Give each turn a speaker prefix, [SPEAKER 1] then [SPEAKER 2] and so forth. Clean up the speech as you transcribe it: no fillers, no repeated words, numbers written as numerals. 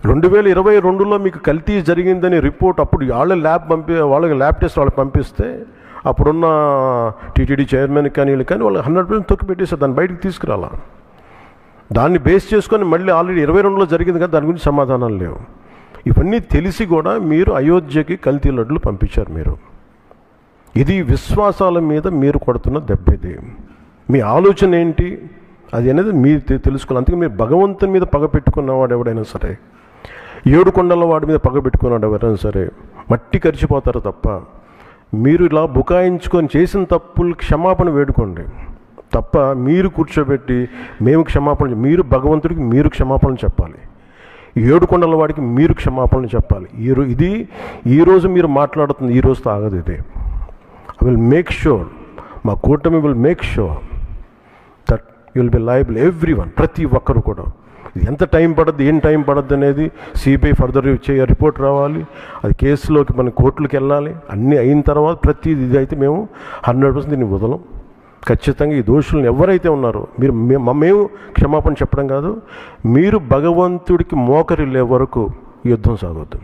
[SPEAKER 1] 2022లో మీకు కల్తీ జరిగిందని రిపోర్ట్ అప్పుడు వాళ్ళకి ల్యాబ్ టెస్ట్ వాళ్ళకి పంపిస్తే అప్పుడున్న టీటీడీ చైర్మన్ కానీ వీళ్ళు కానీ వాళ్ళు 100% తొక్కిపెట్టేసారు, దాన్ని బయటకు తీసుకురాలా. దాన్ని బేస్ చేసుకొని మళ్ళీ ఆల్రెడీ 22లో జరిగింది కదా, దాని గురించి సమాధానాలు లేవు. ఇవన్నీ తెలిసి కూడా మీరు అయోధ్యకి కల్తీ లడ్డులు పంపించారు. ఇది విశ్వాసాల మీద మీరు కొడుతున్న దెబ్బ. ఇది మీ ఆలోచన ఏంటి అది అనేది మీరు తెలుసుకోవాలి. అందుకే మీరు భగవంతుని మీద పగ పెట్టుకున్నవాడు ఎవడైనా సరే, 7 కొండల వాడి మీద పగ పెట్టుకున్నాడు ఎవరైనా సరే మట్టి కరిచిపోతారు తప్ప, మీరు ఇలా బుకాయించుకొని చేసిన తప్పులు క్షమాపణ వేడుకోండి తప్ప మీరు కూర్చోబెట్టి మేము క్షమాపణ, మీరు భగవంతుడికి మీరు క్షమాపణ చెప్పాలి, 7 కొండల వాడికి మీరు క్షమాపణ చెప్పాలి. ఇది ఈరోజు మీరు మాట్లాడుతుంది ఈ రోజుతో ఆగదు. ఇది ఐ విల్ మేక్ షూర్, మా కూటమి will make sure that you will be liable everyone, ప్రతి ఒక్కరు కూడా. ఎంత టైం పడుద్ది, ఏం టైం పడుద్ది అనేది సిబిఐ ఫర్దర్ రిపోర్ట్ రావాలి, అది కేసులోకి మన కోర్టులకు వెళ్ళాలి. అన్నీ అయిన తర్వాత ప్రతి ఇది అయితే మేము 100% దీన్ని వదలం. ఖచ్చితంగా ఈ దోషులను ఎవరైతే ఉన్నారో మేము క్షమాపణ చెప్పడం కాదు, మీరు భగవంతుడికి మోకరిల్లే వరకు యుద్ధం సాగొద్దు.